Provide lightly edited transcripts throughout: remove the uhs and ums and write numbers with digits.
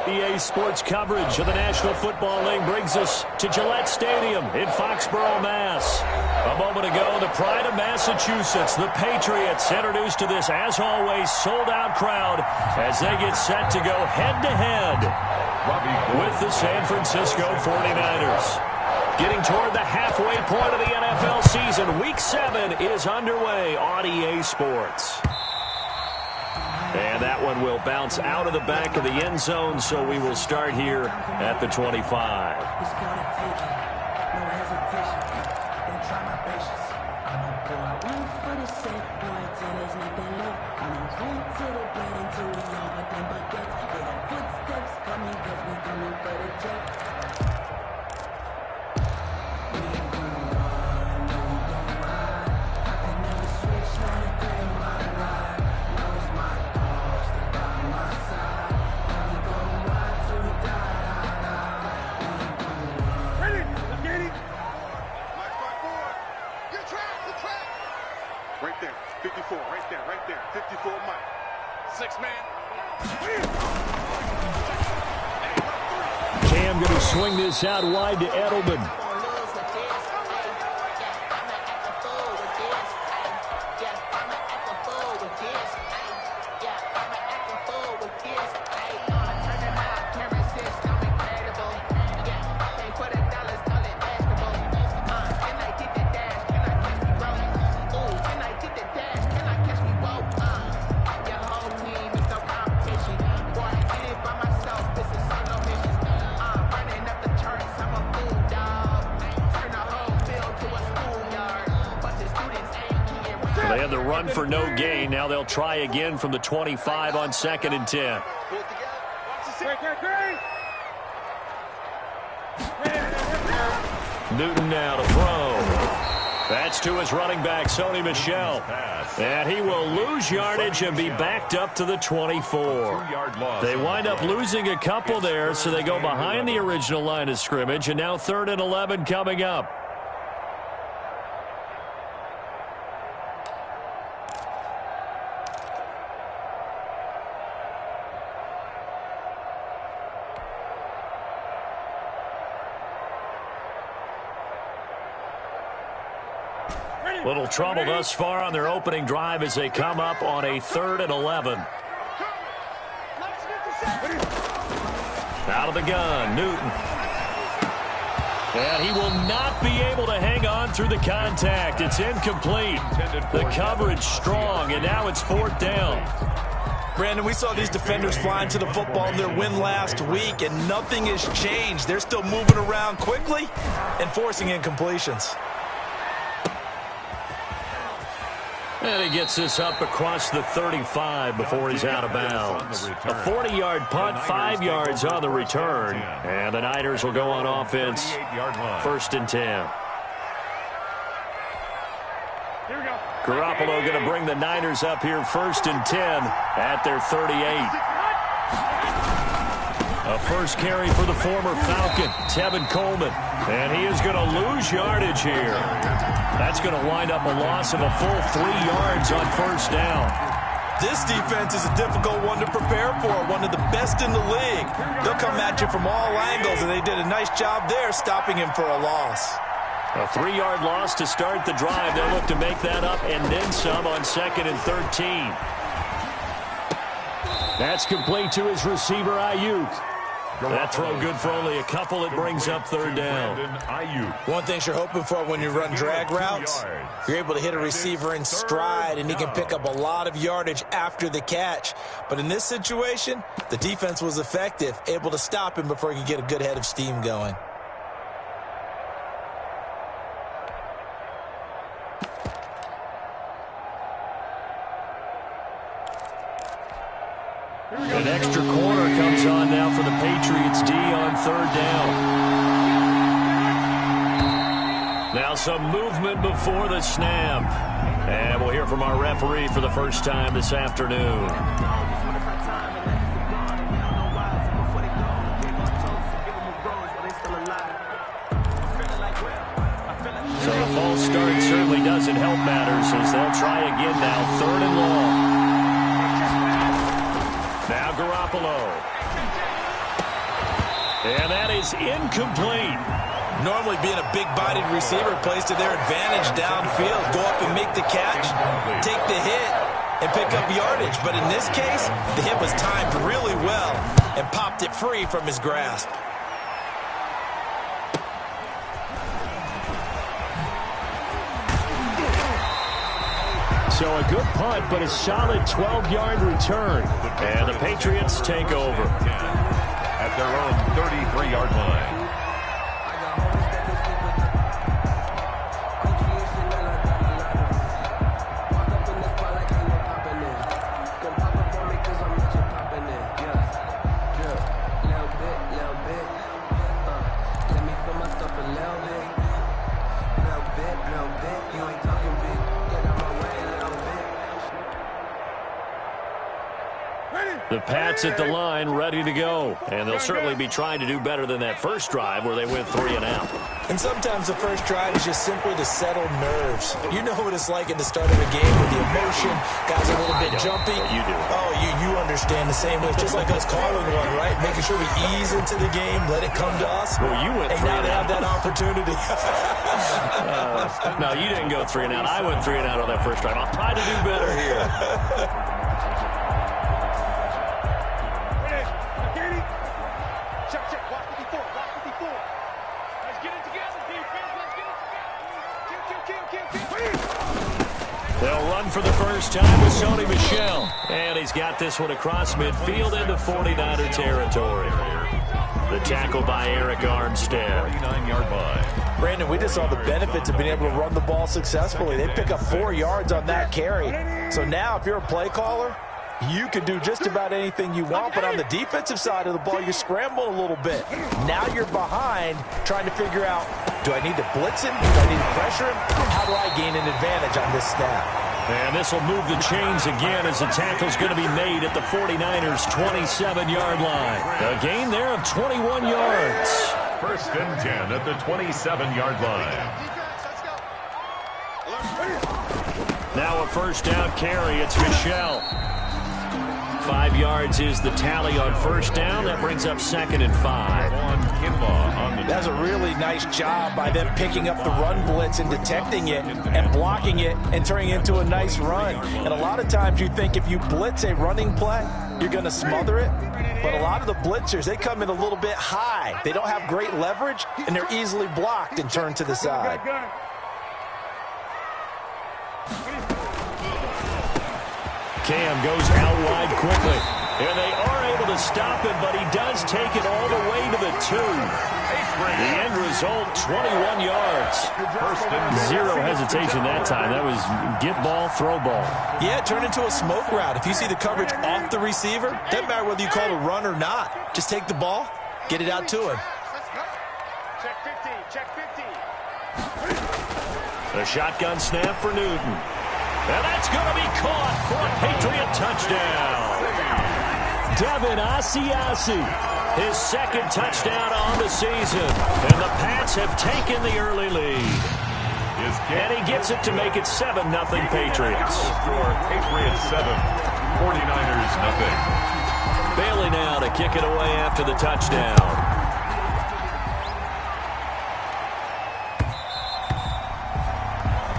EA Sports coverage of the National Football League brings us to Gillette Stadium in Foxborough, Mass. A moment ago, the pride of Massachusetts, the Patriots, introduced to this, as always, sold-out crowd as they get set to go head-to-head with the San Francisco 49ers. Getting toward the halfway point of the NFL season, Week 7 is underway on EA Sports. And that one will bounce out of the back of the end zone, so we will start here at the 25. Right there, 54, right there, 54 Mike. 6-man. Cam going to swing this out wide to Edelman. They had the run for no gain. Now they'll try again from the 25 on 2nd and 10. Newton now to throw. That's to his running back, Sony Michel. And he will lose yardage and be backed up to the 24. They wind up losing a couple there, so they go behind the original line of scrimmage, and now 3rd and 11 coming up. Little trouble thus far on their opening drive as they come up on a 3rd and 11. Out of the gun, Newton. And he will not be able to hang on through the contact. It's incomplete. The coverage strong, and now it's 4th down. Brandon, we saw these defenders flying to the football in their win last week, and nothing has changed. They're still moving around quickly and forcing incompletions. And he gets this up across the 35 before he's out of bounds. A 40-yard punt, 5 yards on the return. And the Niners will go on offense, 1st and 10. Garoppolo going to bring the Niners up here 1st and 10 at their 38. A first carry for the former Falcon, Tevin Coleman. And he is going to lose yardage here. That's going to wind up a loss of a full 3 yards on 1st down. This defense is a difficult one to prepare for, one of the best in the league. They'll come at you from all angles, and they did a nice job there stopping him for a loss. A 3-yard loss to start the drive. They'll look to make that up and then some on 2nd and 13. That's complete to his receiver, Ayuk. That throw good for only a couple. It brings up 3rd down. One thing you're hoping for when you run drag routes, you're able to hit a receiver in stride, and he can pick up a lot of yardage after the catch. But in this situation, the defense was effective, able to stop him before he could get a good head of steam going. An extra corner comes on now for the Patriots D on 3rd down. Now some movement before the snap. And we'll hear from our referee for the first time this afternoon. So a false start certainly doesn't help matters as they'll try again now, 3rd and long. Now Garoppolo. And that is incomplete. Normally being a big-bodied receiver plays to their advantage downfield. Go up and make the catch, take the hit, and pick up yardage. But in this case, the hit was timed really well and popped it free from his grasp. So a good punt, but a solid 12-yard return. And the Patriots take over at their own 33-yard line. The Pats at the line, ready to go. And they'll certainly be trying to do better than that first drive where they went 3 and out. And sometimes the first drive is just simply to settle nerves. You know what it's like at the start of a game with the emotion. Guys are a little bit jumpy. You do. Oh, you understand the same way. It's just like us calling one, right? Making sure we ease into the game, let it come to us. Well, you went 3 and now and they out. have that opportunity. No, you didn't go 3 and out. I went 3 and out on that first drive. I'll try to do better here. They'll run for the first time with Sony Michel. And he's got this one across midfield into 49er territory. The tackle by Eric Armstead. 49-yard line. Brandon, we just saw the benefits of being able to run the ball successfully. They pick up 4 yards on that carry. So now if you're a play caller, you can do just about anything you want, but on the defensive side of the ball, you scramble a little bit. Now you're behind trying to figure out, do I need to blitz him? Do I need to pressure him? How do I gain an advantage on this snap? And this will move the chains again as the tackle's going to be made at the 49ers' 27-yard line. A gain there of 21 yards. First and 10 at the 27-yard line. Now a first down carry. It's Michel. 5 yards is the tally on first down. That brings up 2nd and 5. That's a really nice job by them picking up the run blitz and detecting it and blocking it and turning it into a nice run. And a lot of times you think if you blitz a running play, you're going to smother it. But a lot of the blitzers, they come in a little bit high. They don't have great leverage, and they're easily blocked and turned to the side. Cam goes out wide quickly. And they are able to stop him, but he does take it all the way to the 2. The end result, 21 yards. Zero hesitation that time. That was get ball, throw ball. Yeah, it turned into a smoke route. If you see the coverage off the receiver, doesn't matter whether you call it a run or not. Just take the ball, get it out to him. Check 15, check 15. A shotgun snap for Newton. And that's going to be caught for a Patriot touchdown. Devin Asiasi, his 2nd touchdown on the season. And the Pats have taken the early lead. And he gets it to make it 7-0 Patriots. Score Patriots 7, 49ers nothing. Bailey now to kick it away after the touchdown.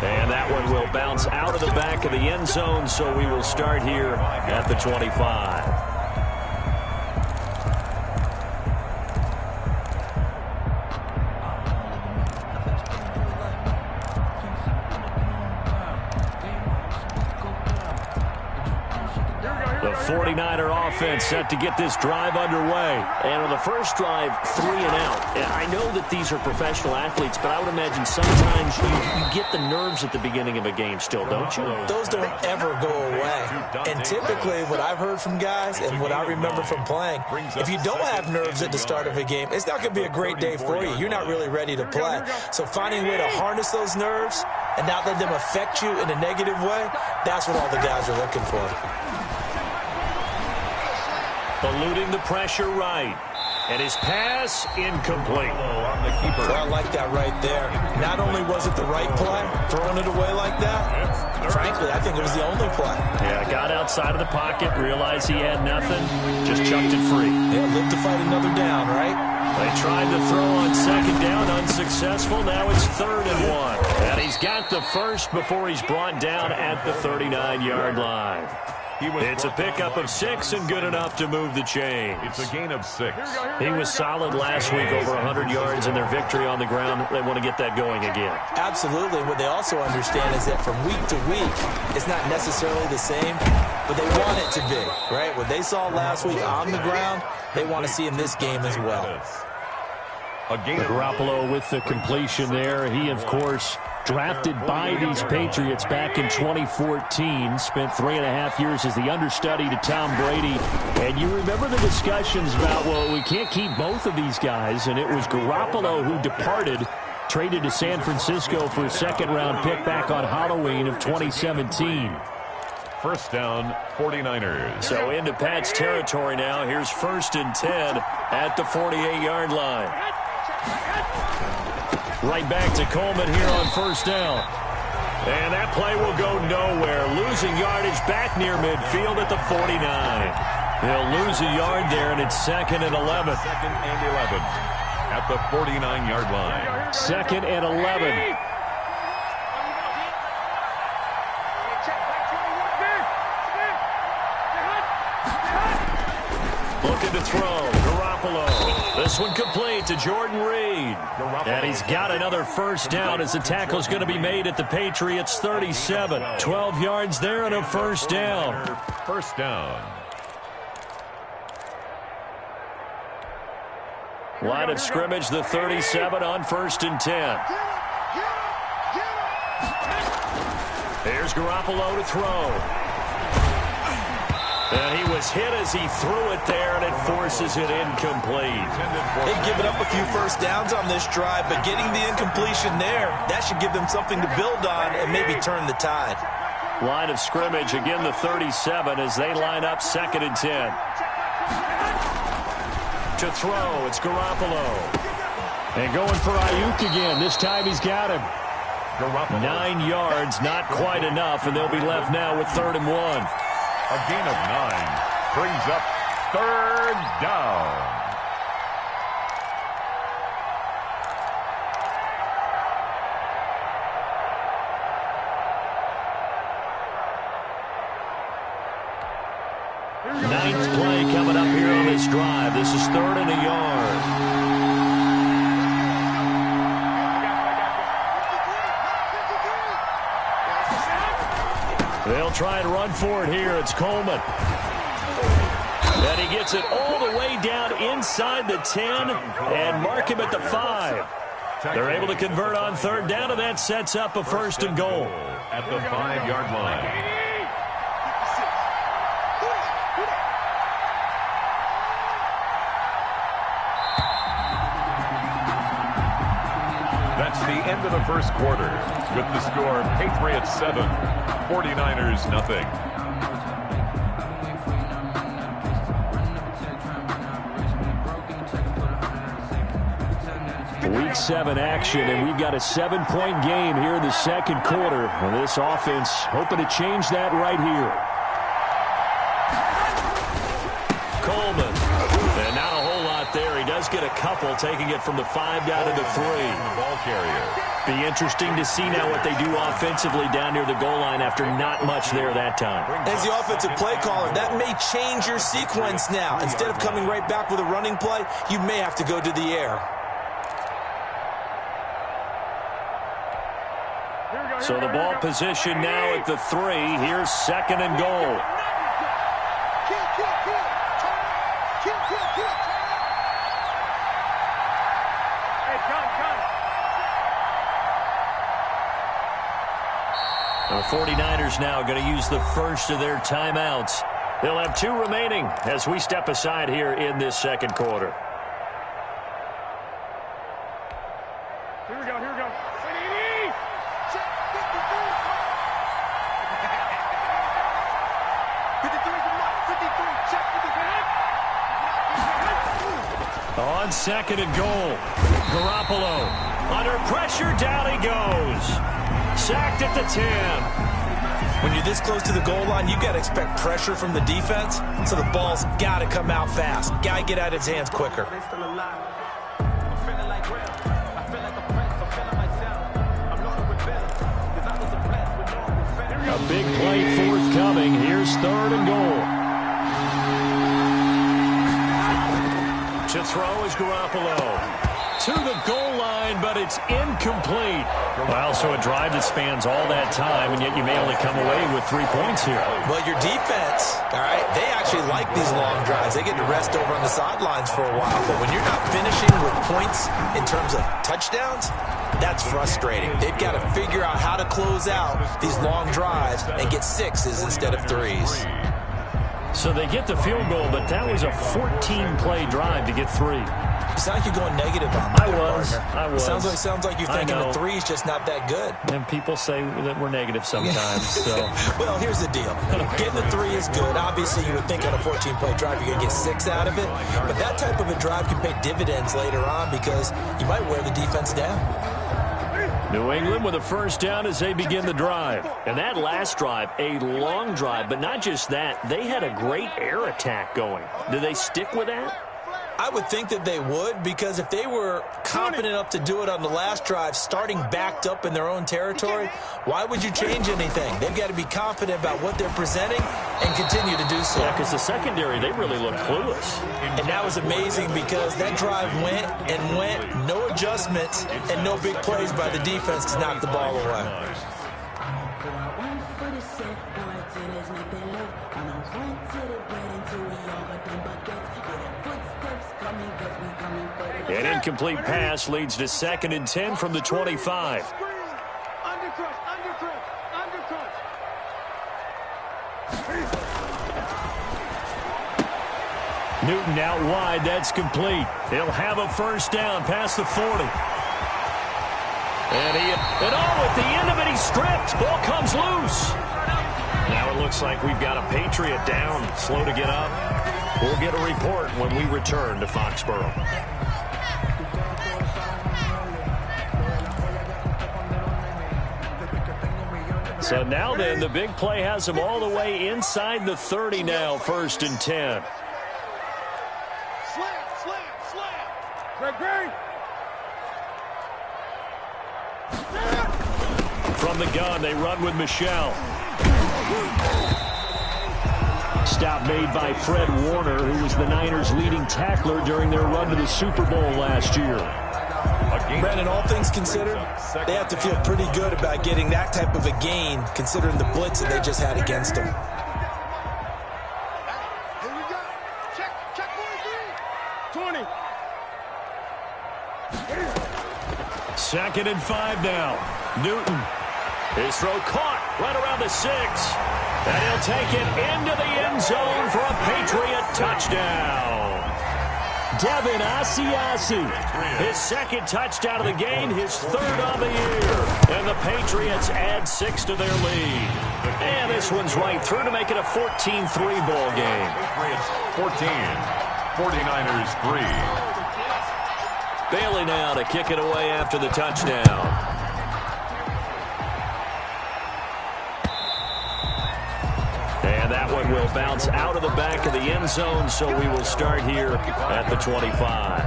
And that one will bounce out of the back of the end zone, so we will start here at the 25. The 49er offense set to get this drive underway. And on the first drive, 3 and out. And I know that these are professional athletes, but I would imagine sometimes you get the nerves at the beginning of a game still, don't you? Those don't ever go away. And typically what I've heard from guys and what I remember from playing, if you don't have nerves at the start of a game, it's not going to be a great day for you. You're not really ready to play. So finding a way to harness those nerves and not let them affect you in a negative way, that's what all the guys are looking for. Eluding the pressure right. And his pass incomplete. On the keeper. Well, I like that right there. Not only was it the right play, throwing it away like that, frankly, I think it was the only play. Yeah, got outside of the pocket, realized he had nothing, just chucked it free. Yeah, live to fight another down, right? They tried to throw on second down, unsuccessful. Now it's 3rd and 1. And he's got the first before he's brought down at the 39-yard line. It's a pickup of 6 and good enough to move the chains. It's a gain of 6. He was solid last week, over 100 yards in their victory on the ground. They want to get that going again. Absolutely. What they also understand is that from week to week, it's not necessarily the same, but they want it to be, right? What they saw last week on the ground, they want to see in this game as well. Garoppolo with the completion there. He, of course, drafted by these Patriots back in 2014. Spent 3.5 years as the understudy to Tom Brady. And you remember the discussions about, well, we can't keep both of these guys. And it was Garoppolo who departed, traded to San Francisco for a second-round pick back on Halloween of 2017. First down, 49ers. So into Pat's territory now. Here's 1st and 10 at the 48-yard line. Right back to Coleman here on 1st down. And that play will go nowhere. Losing yardage back near midfield at the 49. They'll lose a yard there, and it's 2nd and 11. 2nd and 11 at the 49-yard line. 2nd and 11. Looking to throw. Garoppolo. This one complete to Jordan Reed. And he's got another 1st down as the tackle's going to be made at the Patriots 37. 12 yards there and a 1st down. 1st down. Line of scrimmage, the 37 on 1st and 10. Here's Garoppolo to throw. And he was hit as he threw it there, and it forces it incomplete. They've given up a few 1st downs on this drive, but getting the incompletion there, that should give them something to build on and maybe turn the tide. Line of scrimmage, again the 37 as they line up 2nd and 10. To throw, it's Garoppolo. And going for Ayuk again. This time he's got him. 9 yards, not quite enough, and they'll be left now with 3rd and 1. A gain of 9 brings up 3rd down. Ninth play coming up here on this drive. This is 3rd and a yard. They'll try and run for it here. It's Coleman. And he gets it all the way down inside the 10 and mark him at the 5. They're able to convert on 3rd down, and that sets up a 1st and goal. At the 5-yard line. That's the end of the 1st quarter. With the score, Patriots 7, 49ers nothing. Week 7 action, and we've got a 7-point game here in the 2nd quarter. And this offense hoping to change that right here. Coleman. And not a whole lot there. He does get a couple, taking it from the 5 down to the 3. Ball carrier. Be interesting to see now what they do offensively down near the goal line after not much there that time. As the offensive play caller, that may change your sequence now. Instead of coming right back with a running play, you may have to go to the air. So the ball position now at the 3. Here's 2nd and goal. The 49ers now going to use the first of their timeouts. They'll have 2 remaining as we step aside here in this 2nd quarter. Here we go, here we go. On 2nd and goal, Garoppolo under pressure, down he goes. Sacked at the 10. When you're this close to the goal line, you got to expect pressure from the defense, so the ball's got to come out fast. Got to get out of his hands quicker. A big play forthcoming. Here's 3rd and goal. To throw is Garoppolo. To the goal line, but it's incomplete. Well, so a drive that spans all that time, and yet you may only come away with 3 points here. Well, your defense, all right, they actually like these long drives. They get to rest over on the sidelines for a while. But when you're not finishing with points in terms of touchdowns, that's frustrating. They've got to figure out how to close out these long drives and get 6s instead of 3s. So they get the field goal, but that was a 14-play drive to get 3. You sound like you're going negative on me. I was. It sounds like you're thinking the 3's just not that good. And people say that we're negative sometimes. So. Well, here's the deal. Getting the 3 is good. Obviously, you would think on a 14-play drive you're going to get 6 out of it. But that type of a drive can pay dividends later on because you might wear the defense down. New England with a 1st down as they begin the drive. And that last drive, a long drive, but not just that. They had a great air attack going. Do they stick with that? I would think that they would, because if they were confident enough to do it on the last drive, starting backed up in their own territory, why would you change anything? They've got to be confident about what they're presenting and continue to do so. Yeah, because the secondary, they really look clueless. And that was amazing because that drive went and went, no adjustments and no big plays by the defense to knock the ball away. An incomplete pass leads to 2nd and 10 from the 25. Newton out wide. That's complete. He'll have a 1st down past the 40. And at the end of it, he's stripped. Ball comes loose. Now it looks like we've got a Patriot down, slow to get up. We'll get a report when we return to Foxborough. So now then, the big play has them all the way inside the 30 now, 1st and 10. From the gun, they run with Michelle. Stop made by Fred Warner, who was the Niners' leading tackler during their run to the Super Bowl last year. Brandon, all things considered, they have to feel pretty good about getting that type of a gain, considering the blitz that they just had against them. Here we go. Check 1, 3. 20. 2nd and 5 now. Newton. His throw caught right around the 6. And he'll take it into the end zone for a Patriot touchdown. Devin Asiasi, his 2nd touchdown of the game, his 3rd on the year. And the Patriots add 6 to their lead. And this one's right through to make it a 14-3 ball game. Patriots 14, 49ers 3. Bailey now to kick it away after the touchdown. And that one will bounce out of the back of the end zone, so we will start here at the 25.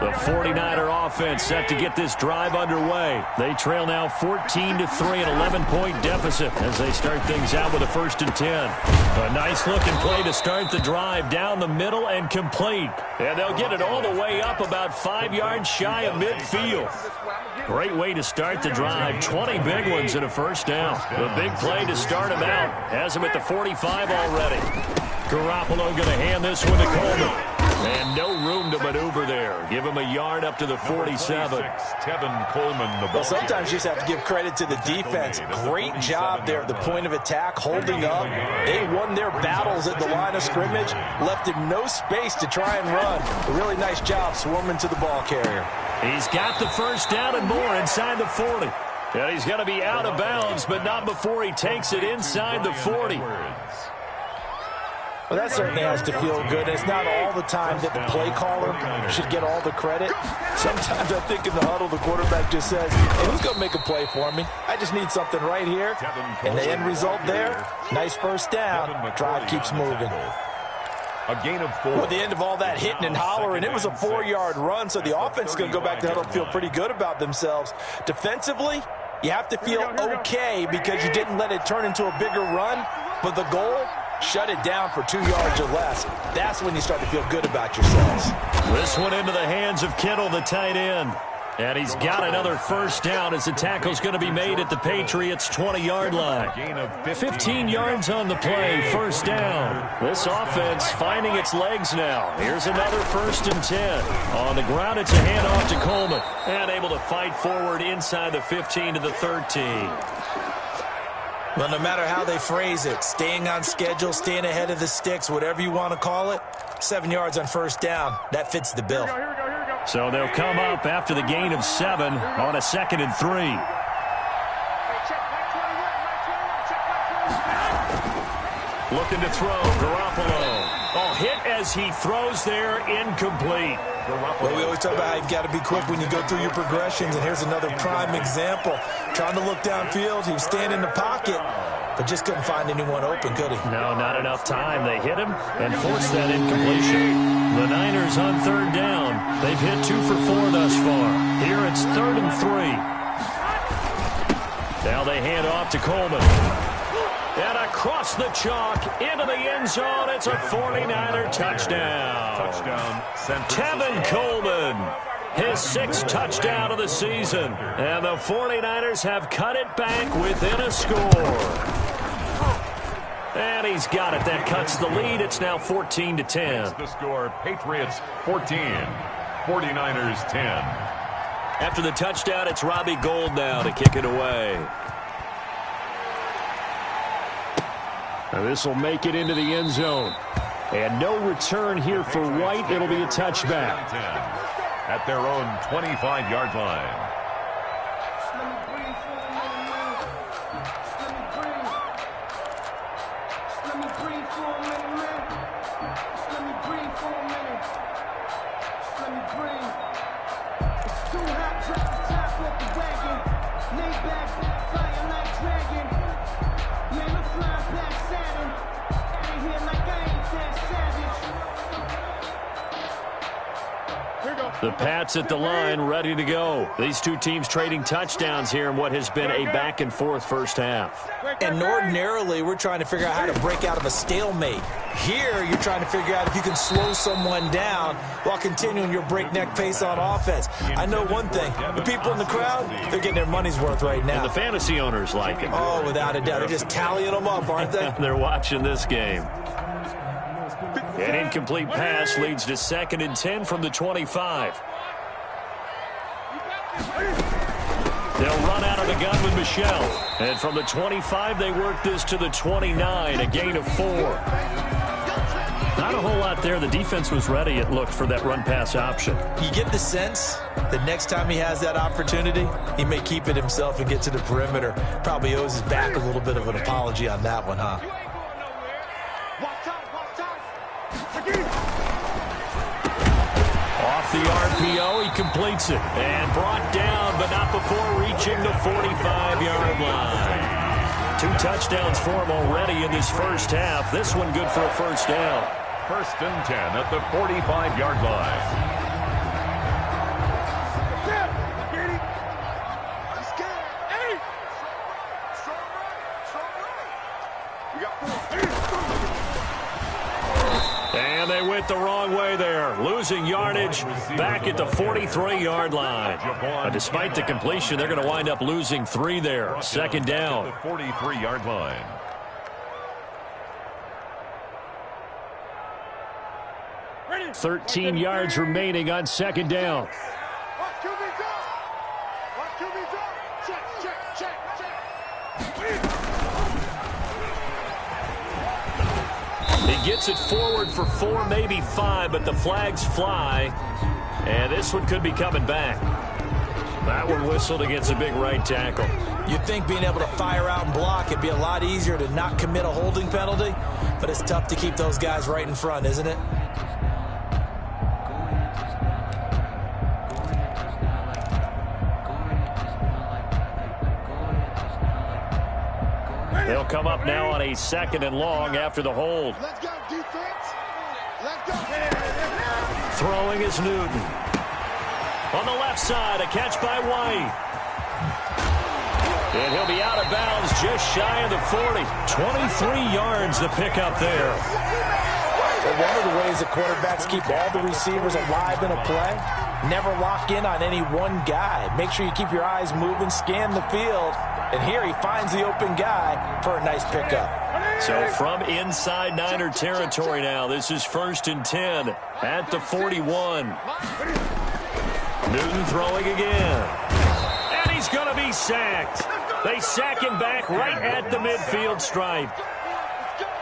The 49er offense set to get this drive underway. They trail now 14-3, an 11-point deficit as they start things out with a 1st and 10. A nice-looking play to start the drive down the middle and complete. And they'll get it all the way up about 5 yards shy of midfield. Great way to start the drive. 20 big ones and a 1st down. The big play to start them out. Has them at the 45 already. Garoppolo going to hand this one to Coleman. And no room to maneuver there. Give him a yard up to the 47. Tevin Coleman, the ball. Well, sometimes you just have to give credit to the defense. Great job there at the point of attack, holding up. They won their battles at the line of scrimmage, left him no space to try and run. A really nice job swarming to the ball carrier. He's got the 1st down and more inside the 40. And he's going to be out of bounds, but not before he takes it inside the 40. Well, that certainly has to feel good. It's not all the time that the play caller should get all the credit. Sometimes I think in the huddle, the quarterback just says, hey, who's going to make a play for me? I just need something right here. And the end result there, nice 1st down. Drive keeps moving. A gain of 4. Well, at the end of all that hitting and hollering, it was a 4-yard run, so the offense is going to go back to huddle and feel pretty good about themselves. Defensively, you have to feel okay because you didn't let it turn into a bigger run, but the goal, shut it down for 2 yards or less. That's when you start to feel good about yourselves. This one into the hands of Kittle, the tight end. And he's got another first down as the tackle's going to be made at the Patriots' 20-yard line. 15 yards on the play, first down. This offense finding its legs now. Here's another 1st and 10. On the ground, it's a handoff to Coleman. And able to fight forward inside the 15 to the 13. Well, no matter how they phrase it, staying on schedule, staying ahead of the sticks, whatever you want to call it, 7 yards on first down, that fits the bill. So they'll come up after the gain of 7 on a 2nd and 3. Looking to throw, Garoppolo. Oh, hit as he throws there, incomplete. Well, we always talk about how you've got to be quick when you go through your progressions, and here's another prime example. Trying to look downfield, he was standing in the pocket, but just couldn't find anyone open, could he? No, not enough time. They hit him and forced that incompletion. The Niners on 3rd down. They've hit 2 for 4 thus far. Here it's 3rd and 3. Now they hand off to Coleman. And across the chalk into the end zone. It's a 49er touchdown. Tevin Coleman. His 6th touchdown of the season. And the 49ers have cut it back within a score. And he's got it. That cuts the lead. It's now 14-10. The score, Patriots 14, 49ers 10. After the touchdown, it's Robbie Gould now to kick it away. Now this will make it into the end zone. And no return here for White. It'll be a touchback. At their own 25-yard line. The Pats at the line, ready to go. These two teams trading touchdowns here in what has been a back-and-forth first half. And ordinarily, we're trying to figure out how to break out of a stalemate. Here, you're trying to figure out if you can slow someone down while continuing your breakneck pace on offense. I know one thing. The people in the crowd, they're getting their money's worth right now. And the fantasy owners like it. Oh, without a doubt. They're just tallying them up, aren't they? They're watching this game. An incomplete pass leads to 2nd and 10 from the 25. They'll run out of the gun with Michel. And from the 25, they work this to the 29, a gain of 4. Not a whole lot there. The defense was ready, it looked, for that run-pass option. You get the sense that next time he has that opportunity, he may keep it himself and get to the perimeter. Probably owes his back a little bit of an apology on that one, huh? Off the RPO, he completes it. And brought down, but not before reaching the 45-yard line. 2 touchdowns for him already in this first half. This one good for a first down. 1st and 10 at the 45-yard line. And they went the wrong way there, losing yardage back at the 43-yard line. Despite the completion, they're going to wind up losing 3 there. 2nd down. The 43-yard line. Ready. 13 yards remaining on 2nd down. He gets it forward for 4, maybe 5, but the flags fly. And this one could be coming back. That one whistled against a big right tackle. You'd think being able to fire out and block, it'd be a lot easier to not commit a holding penalty, but it's tough to keep those guys right in front, isn't it? They'll come up now on a 2nd and long after the hold. Let's go, defense. Throwing is Newton. On the left side, a catch by White. And he'll be out of bounds just shy of the 40. 23 yards to pick up there. Well, one of the ways that quarterbacks keep all the receivers alive in a play, never lock in on any one guy. Make sure you keep your eyes moving, scan the field. And here he finds the open guy for a nice pickup. So from inside Niner territory now, this is 1st and 10 at the 41. Newton throwing again. And he's going to be sacked. They sack him back right at the midfield stripe.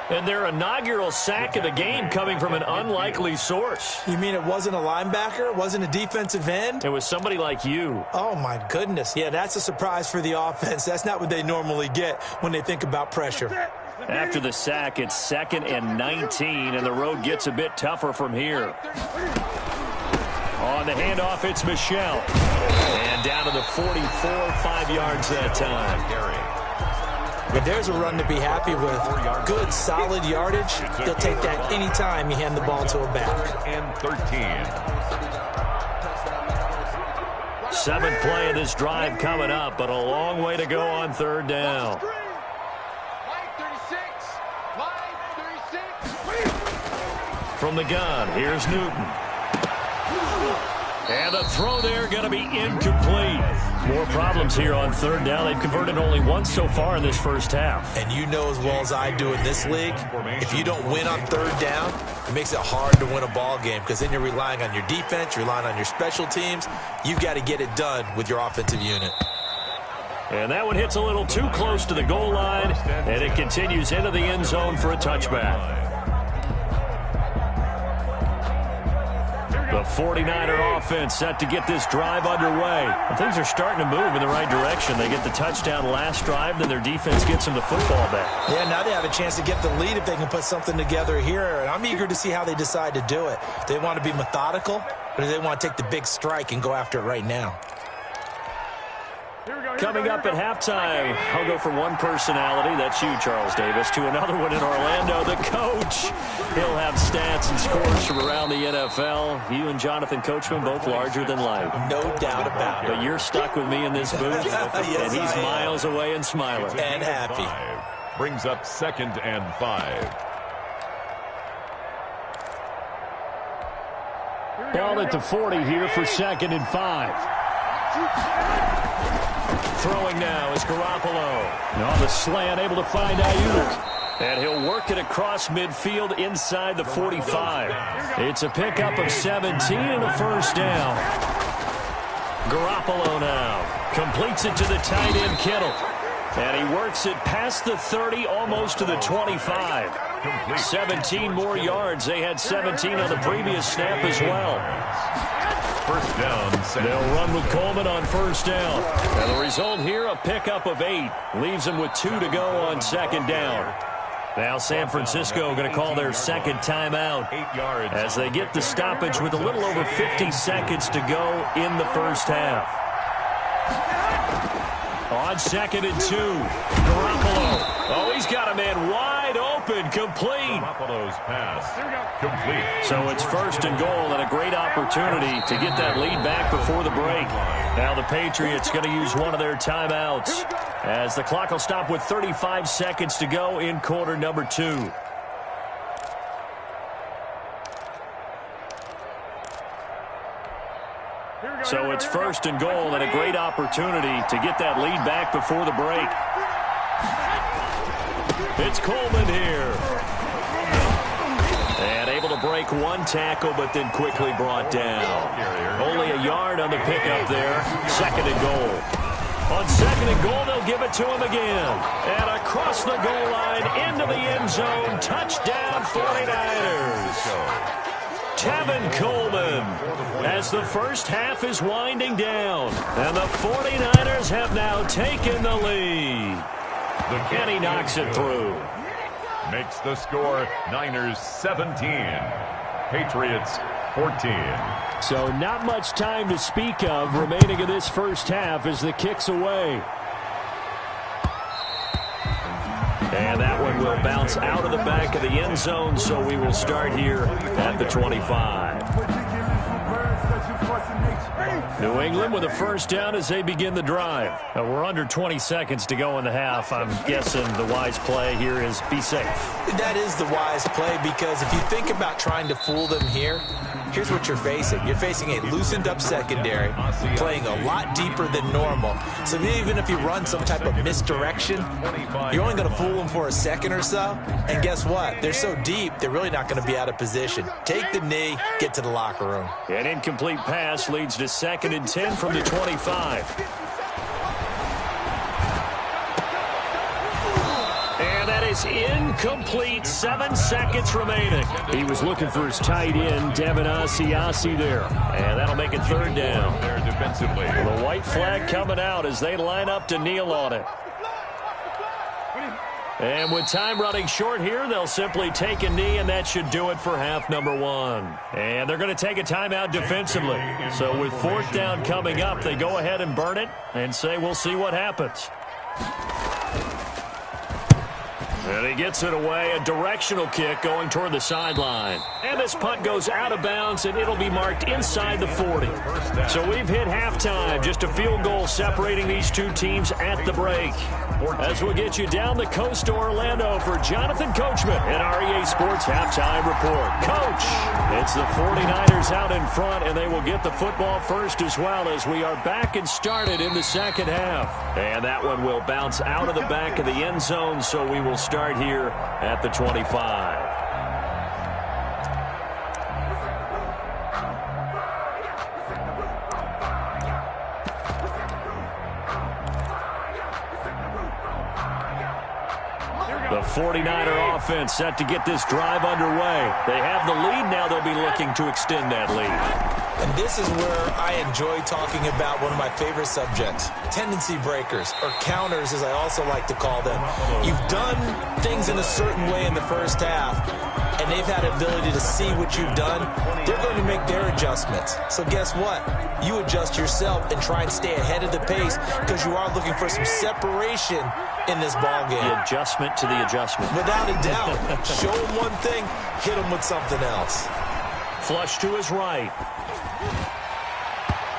And their inaugural sack of the game coming from an unlikely source. You mean it wasn't a linebacker? It wasn't a defensive end? It was somebody like you. Oh, my goodness. Yeah, that's a surprise for the offense. That's not what they normally get when they think about pressure. After the sack, it's 2nd and 19, and the road gets a bit tougher from here. On the handoff, it's Michel. And down to the 44, 5 yards that time. But there's a run to be happy with. Good, solid yardage. He'll take that anytime you hand the ball to a back. And 13. 7th play of this drive coming up, but a long way to go on 3rd down. From the gun, here's Newton. And the throw there going to be incomplete. More problems here on 3rd down. They've converted only once so far in this first half. And you know as well as I do in this league, if you don't win on 3rd down, it makes it hard to win a ball game because then you're relying on your defense, you're relying on your special teams. You've got to get it done with your offensive unit. And that one hits a little too close to the goal line, and it continues into the end zone for a touchback. The 49er offense set to get this drive underway. And things are starting to move in the right direction. They get the touchdown last drive, then their defense gets them the football back. Yeah, now they have a chance to get the lead if they can put something together here. And I'm eager to see how they decide to do it. Do they want to be methodical, or do they want to take the big strike and go after it right now? Coming up at halftime, I'll go from one personality, that's you, Charles Davis, to another one in Orlando, the coach. He'll have stats and scores from around the NFL. You and Jonathan Coachman, both larger than life. No doubt about it. But you're stuck with me in this booth, Yes, and he's miles away and smiling. And happy. Brings up 2nd and 5. Ball at the 40 here for 2nd and 5. Throwing now is Garoppolo. On the slant, able to find Ayuk. And he'll work it across midfield inside the 45. It's a pickup of 17 and a 1st down. Garoppolo now completes it to the tight end Kittle. And he works it past the 30, almost to the 25. 17 more yards. They had 17 on the previous snap as well. 1st down. They'll run with Coleman on 1st down. And the result here, a pickup of 8. Leaves them with 2 to go on 2nd down. Now San Francisco going to call their 2nd timeout 8 yards as they get the stoppage with a little over 50 seconds to go in the first half. On 2nd and 2, Garoppolo. Oh, he's got a man wide open, complete. Garoppolo's pass complete. So it's 1st and goal and a great opportunity to get that lead back before the break. Now the Patriots going to use one of their timeouts as the clock will stop with 35 seconds to go in quarter number 2. So it's 1st and goal and a great opportunity to get that lead back before the break. It's Coleman here. And able to break one tackle, but then quickly brought down. Only a yard on the pickup there. 2nd and goal. On 2nd and goal, they'll give it to him again. And across the goal line, into the end zone. Touchdown, 49ers. Tevin Coleman as the first half is winding down. And the 49ers have now taken the lead. And he knocks it through. Makes the score Niners 17. Patriots 14. So not much time to speak of remaining in this first half as the kick's away. And that one will bounce out of the back of the end zone, so we will start here at the 25. New England with a first down as they begin the drive. We're under 20 seconds to go in the half. I'm guessing the wise play here is be safe. That is the wise play, because if you think about trying to fool them here, here's what you're facing. You're facing a loosened up secondary, playing a lot deeper than normal. So even if you run some type of misdirection, you're only going to fool them for a second or so. And guess what? They're so deep, they're really not going to be out of position. Take the knee, get to the locker room. An incomplete pass leads to 2nd and 10 from the 25. And that is incomplete. 7 seconds remaining. He was looking for his tight end, Devin Asiasi there. And that'll make it 3rd down. There defensively. The white flag coming out as they line up to kneel on it. And with time running short here, they'll simply take a knee, and that should do it for half number 1. And they're going to take a timeout defensively. So with 4th down coming up, they go ahead and burn it and say we'll see what happens. And he gets it away, a directional kick going toward the sideline. And this punt goes out of bounds, and it'll be marked inside the 40. So we've hit halftime, just a field goal separating these two teams at the break. As we'll get you down the coast to Orlando for Jonathan Coachman in our EA Sports Halftime Report. Coach, it's the 49ers out in front, and they will get the football first as well as we are back and started in the second half. And that one will bounce out of the back of the end zone, so we will start here at the 25. The 49er offense set to get this drive underway. They have the lead now. They'll be looking to extend that lead. And this is where I enjoy talking about one of my favorite subjects, tendency breakers, or counters as I also like to call them. You've done things in a certain way in the first half, and they've had the ability to see what you've done. They're going to make their adjustments. So guess what? You adjust yourself and try and stay ahead of the pace, because you are looking for some separation in this ball game. The adjustment to the adjustment. Without a doubt. Show them one thing, hit them with something else. Flush to his right.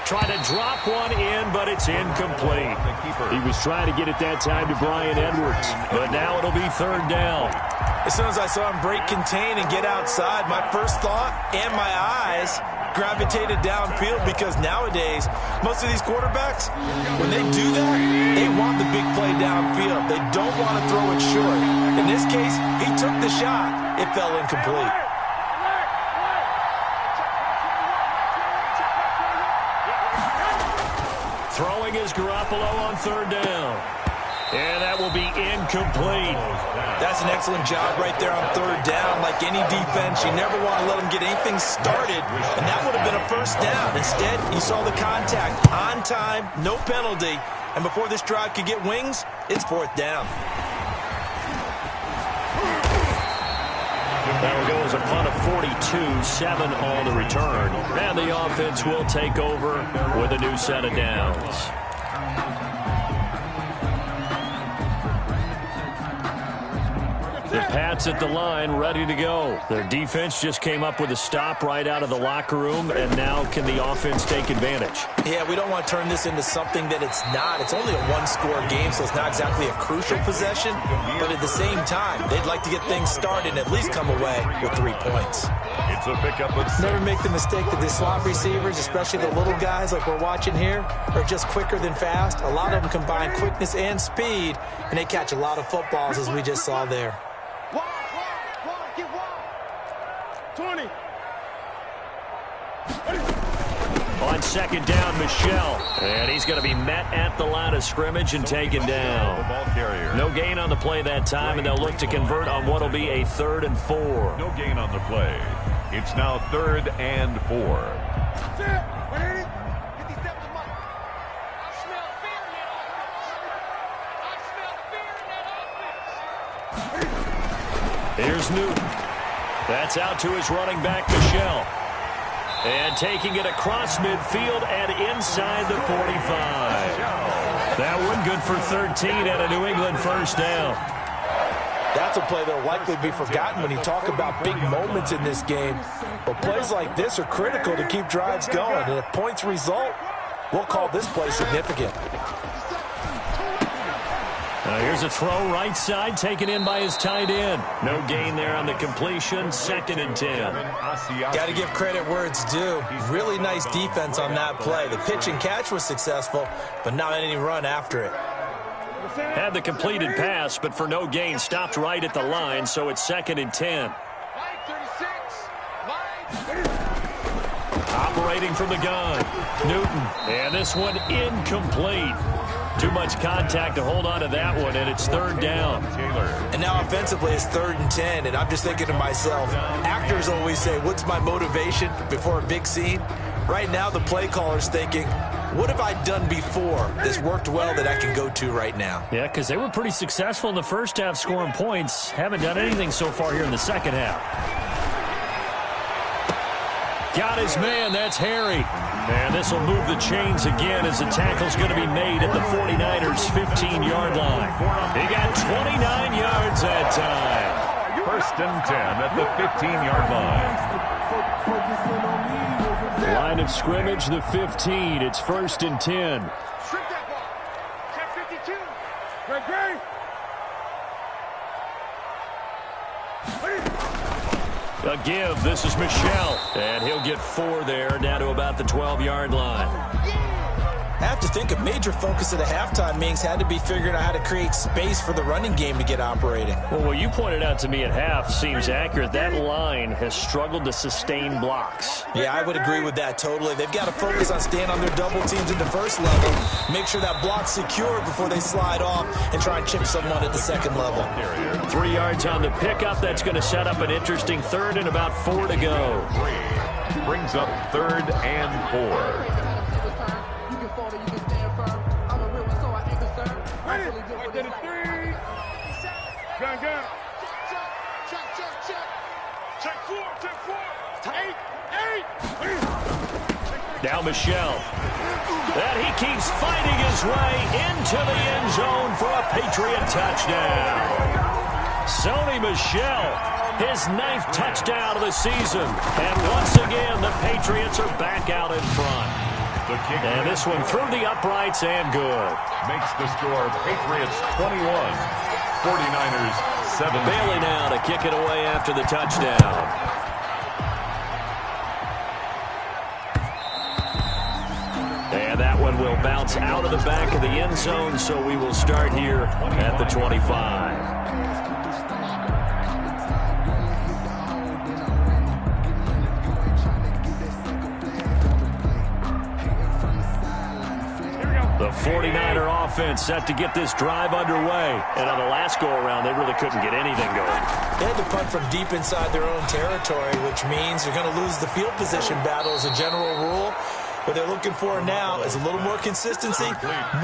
Trying to drop one in, but it's incomplete. He was trying to get it that time to Bryan Edwards, but now it'll be 3rd down. As soon as I saw him break contain and get outside, my first thought and my eyes gravitated downfield, because nowadays, most of these quarterbacks, when they do that, they want the big play downfield. They don't want to throw it short. In this case, he took the shot. It fell incomplete. Throwing is Garoppolo on 3rd down. And that will be incomplete. That's an excellent job right there on 3rd down. Like any defense, you never want to let them get anything started, and that would have been a first down. Instead, you saw the contact on time, no penalty, and before this drive could get wings, it's 4th down. That will go as a punt of 42, 7 on the return. And the offense will take over with a new set of downs. The Pats at the line, ready to go. Their defense just came up with a stop right out of the locker room, and now can the offense take advantage? Yeah, we don't want to turn this into something that it's not. It's only a one-score game, so it's not exactly a crucial possession. But at the same time, they'd like to get things started and at least come away with 3 points. It's a pickup of 6. Never make the mistake that the slot receivers, especially the little guys like we're watching here, are just quicker than fast. A lot of them combine quickness and speed, and they catch a lot of footballs, as we just saw there. 20. On 2nd down, Michel. And he's going to be met at the line of scrimmage and taken down. No gain on the play that time, and they'll look to convert on what will be a 3rd and 4. No gain on the play. It's now 3rd and 4. Here's Newton. That's out to his running back, Michel. And taking it across midfield and inside the 45. That one good for 13 and a New England first down. That's a play that will likely be forgotten when you talk about big moments in this game. But plays like this are critical to keep drives going. And if points result, we'll call this play significant. Here's a throw right side, taken in by his tight end. No gain there on the completion, 2nd and 10. Got to give credit where it's due. Really nice defense on that play. The pitch and catch was successful, but not any run after it. Had the completed pass, but for no gain, stopped right at the line, so it's 2nd and 10. Operating from the gun, Newton, and this one incomplete. Too much contact to hold on to that one, and it's 3rd down. And now offensively, it's 3rd and 10, and I'm just thinking to myself, actors always say, what's my motivation before a big scene? Right now, the play caller's thinking, what have I done before this worked well that I can go to right now? Yeah, because they were pretty successful in the first half scoring points. Haven't done anything so far here in the second half. Got his man, that's Harry. And this will move the chains again as the tackle's going to be made at the 49ers' 15-yard line. He got 29 yards that time. 1st and 10 at the 15-yard line. Line of scrimmage, the 15. It's 1st and 10. Strip that ball. Check 52. Great. A give. This is Michelle. And he'll get 4 there, down to about the 12-yard line. I have to think a major focus at a halftime meetings had to be figuring out how to create space for the running game to get operating. Well, what you pointed out to me at half seems accurate. That line has struggled to sustain blocks. Yeah, I would agree with that totally. They've got to focus on staying on their double teams at the first level, make sure that block's secure before they slide off and try and chip someone at the second level. 3 yards on the pickup. That's going to set up an interesting 3rd and about 4 to go. Brings up 3rd and 4. Gun. Check 4. Eight. Now Michelle. And he keeps fighting his way into the end zone for a Patriot touchdown. Sony Michelle, his 9th touchdown of the season. And once again, the Patriots are back out in front. And this one through the uprights and good. Makes the score Patriots 21, 49ers 7. Bailey now to kick it away after the touchdown. And that one will bounce out of the back of the end zone, so we will start here at the 25. The 49er offense set to get this drive underway. And on the last go-around, they really couldn't get anything going. They had to punt from deep inside their own territory, which means you're going to lose the field position battle as a general rule. What they're looking for now is a little more consistency,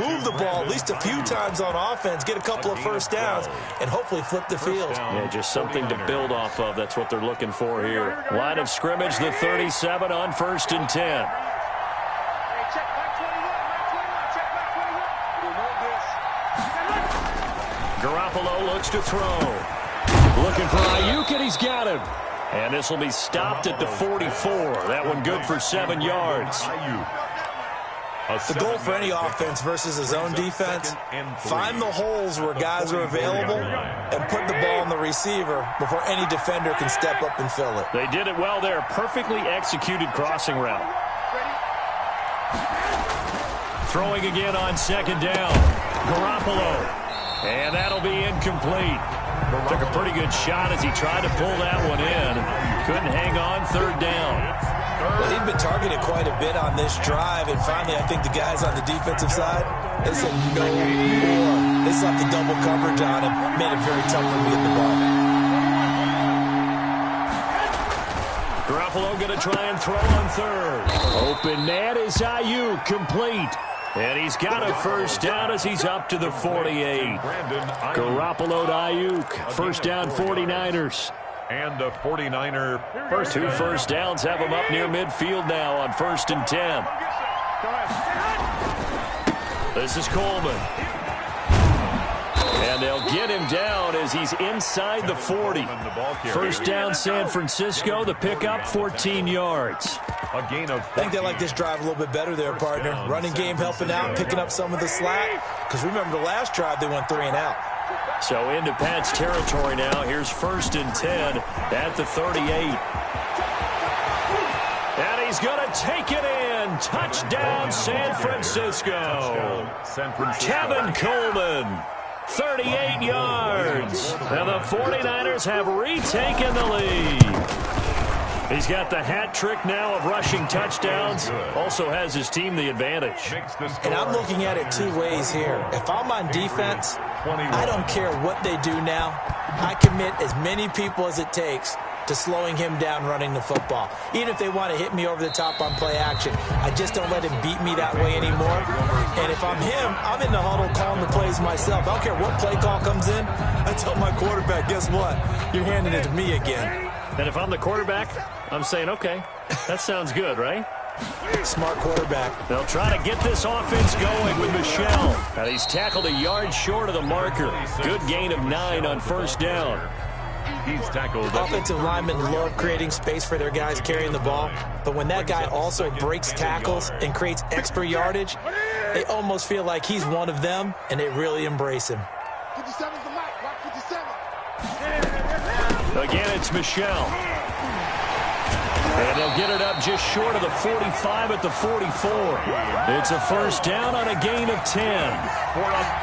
move the ball at least a few times on offense, get a couple of first downs, and hopefully flip the field. Yeah, just something to build off of. That's what they're looking for here. Line of scrimmage, the 37 on 1st and 10. Garoppolo looks to throw. Looking for Ayuk, and he's got him. And this will be stopped at the 44. That one good for 7 yards. The goal for any offense versus a zone defense, find the holes where guys are available and put the ball on the receiver before any defender can step up and fill it. They did it well there. Perfectly executed crossing route. Throwing again on 2nd down. Garoppolo. And that'll be incomplete. Took a pretty good shot as he tried to pull that one in. Couldn't hang on, 3rd down. Well, he'd been targeted quite a bit on this drive, and finally I think the guys on the defensive side, they said no more. They slapped the double coverage on him, made it very tough for him to get the ball. Garoppolo going to try and throw on 3rd. Open man is Ayuk, complete. And he's got a first down as he's up to the 48. Garoppolo to Ayuk. First down, 49ers. And the 49er first. 2 first downs have him up near midfield now on 1st and 10. This is Coleman. And they'll get him down as he's inside the 40. First down, San Francisco. The pickup, 14 yards. A gain of I think they like this drive a little bit better there, partner. Running game helping out, picking up some of the slack. Because remember the last drive, they went 3 and out. So into Pat's territory now. Here's 1st and 10 at the 38. And he's going to take it in. Touchdown, San Francisco. Tevin Coleman, 38 yards. And the 49ers have retaken the lead. He's got the hat trick now of rushing touchdowns. Also has his team the advantage. And I'm looking at it 2 ways here. If I'm on defense, I don't care what they do now. I commit as many people as it takes to slowing him down running the football. Even if they want to hit me over the top on play action, I just don't let him beat me that way anymore. And if I'm him, I'm in the huddle calling the plays myself. I don't care what play call comes in. I tell my quarterback, guess what? You're handing it to me again. And if I'm the quarterback, I'm saying, okay, that sounds good, right? Smart quarterback. They'll try to get this offense going with Michel. And he's tackled a yard short of the marker. Good gain of 9 on 1st down. He's tackled. Offensive linemen love creating space for their guys carrying the ball. But when that guy also breaks tackles and creates extra yardage, they almost feel like he's one of them, and they really embrace him. 57's the mic. Mark 57. Again, it's Michel. And they'll get it up just short of the 45 at the 44. It's a 1st down on a gain of 10.